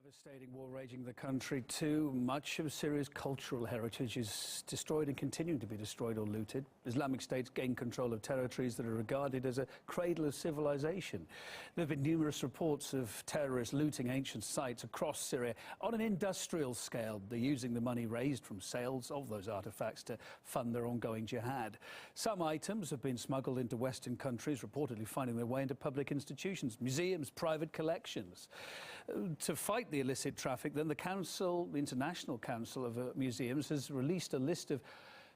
Devastating war raging in the country too. Much of Syria's cultural heritage is destroyed and continuing to be destroyed or looted. Islamic State's gained control of territories that are regarded as a cradle of civilization. There have been numerous reports of terrorists looting ancient sites across Syria on an industrial scale. They're using the money raised from sales of those artifacts to fund their ongoing jihad. Some items have been smuggled into Western countries, reportedly finding their way into public institutions, museums, private collections. To fight the illicit traffic, then the International Council of Museums has released a list of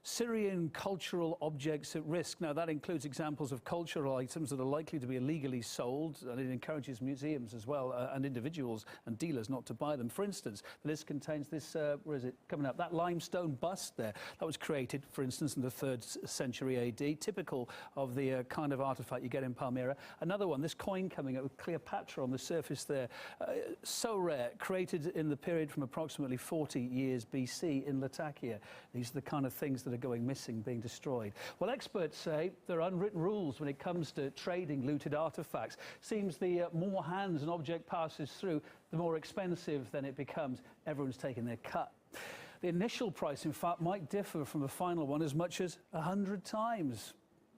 Syrian cultural objects at risk. Now, that includes examples of cultural items that are likely to be illegally sold, and it encourages museums as well and individuals and dealers not to buy them. For instance, the list contains this, where is it coming up? That limestone bust there. That was created, for instance, in the 3rd century AD, typical of the kind of artifact you get in Palmyra. Another one, this coin coming up with Cleopatra on the surface there. So rare, created in the period from approximately 40 years BC in Latakia. These are the kind of things that are going missing, being destroyed. Well, experts say there are unwritten rules when it comes to trading looted artifacts. Seems the more hands an object passes through, the more expensive then it becomes. Everyone's taking their cut. The initial price, in fact, might differ from the final one as much as 100 times.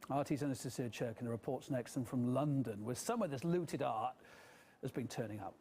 RT's Anastasia Churkin reports next, and from London, where some of this looted art has been turning up.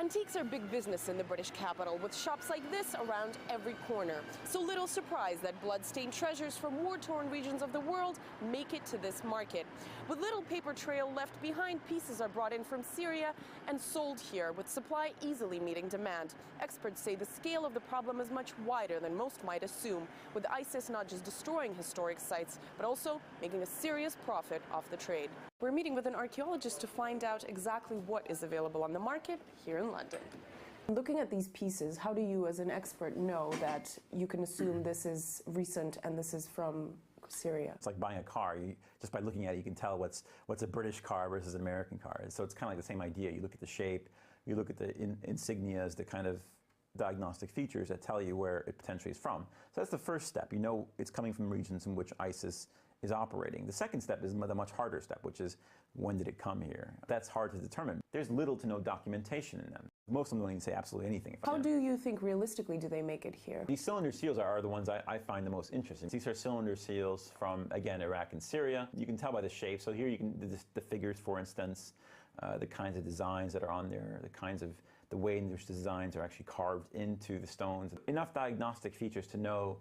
Antiques are big business in the British capital, with shops like this around every corner. So little surprise that blood-stained treasures from war-torn regions of the world make it to this market. With little paper trail left behind, pieces are brought in from Syria and sold here, with supply easily meeting demand. Experts say the scale of the problem is much wider than most might assume, with ISIS not just destroying historic sites, but also making a serious profit off the trade. We're meeting with an archaeologist to find out exactly what is available on the market here in London. Looking at these pieces, how do you as an expert know that you can assume this is recent and this is from Syria? It's like buying a car. Just by looking at it, you can tell what's a British car versus an American car. So it's kind of like the same idea. You look at the shape, you look at the insignias, the kind of diagnostic features that tell you where it potentially is from. So that's the first step. You know it's coming from regions in which ISIS is operating. The second step is the much harder step, which is when did it come here? That's hard to determine. There's little to no documentation in them. Most of them don't even say absolutely anything. How do you think realistically do they make it here? These cylinder seals are the ones I find the most interesting. These are cylinder seals from, again, Iraq and Syria. You can tell by the shape. So here you can, the figures, for instance, the kinds of designs that are on there, the way in which the designs are actually carved into the stones. Enough diagnostic features to know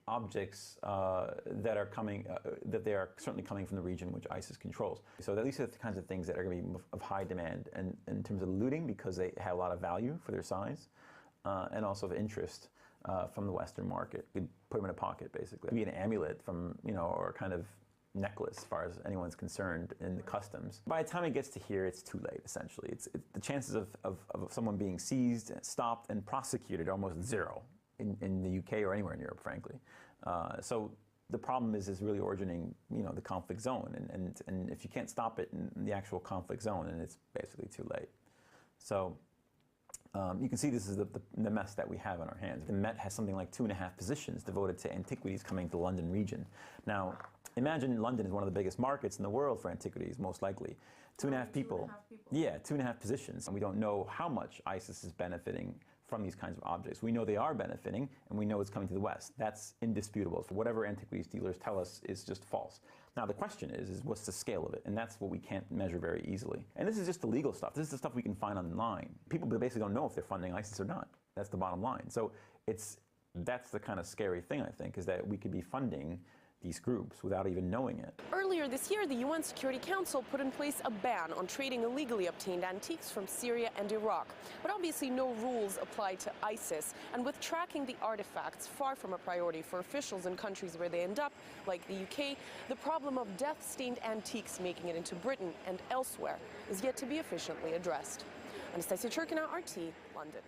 objects that are coming, that they are certainly coming from the region which ISIS controls. So at least the kinds of things that are going to be of high demand, and in terms of looting, because they have a lot of value for their size, and also of interest from the Western market. You can put them in a pocket, basically. Maybe an amulet from, or a kind of necklace, as far as anyone's concerned in the customs. By the time it gets to here, it's too late, essentially. It's the chances of someone being seized, stopped, and prosecuted are almost zero. In the UK or anywhere in Europe, frankly. So the problem is really originating, the conflict zone, and if you can't stop it in the actual conflict zone, then it's basically too late. So you can see this is the mess that we have on our hands. The Met has something like 2.5 positions devoted to antiquities coming to the London region. Now, imagine London is one of the biggest markets in the world for antiquities, most likely. 2.5 people. Yeah, 2.5 positions. And we don't know how much ISIS is benefiting from these kinds of objects. We know they are benefiting, and we know it's coming to the West. That's indisputable. For whatever antiquities dealers tell us is just false. Now the question is what's the scale of it? And that's what we can't measure very easily. And this is just the legal stuff. This is the stuff we can find online. People basically don't know if they're funding ISIS or not. That's the bottom line. So that's the kind of scary thing, I think, is that we could be funding these groups without even knowing it. Earlier this year, the UN Security Council put in place a ban on trading illegally obtained antiques from Syria and Iraq. But obviously no rules apply to ISIS. And with tracking the artifacts far from a priority for officials in countries where they end up, like the UK, the problem of death-stained antiques making it into Britain and elsewhere is yet to be efficiently addressed. Anastasia Churkin, RT, London.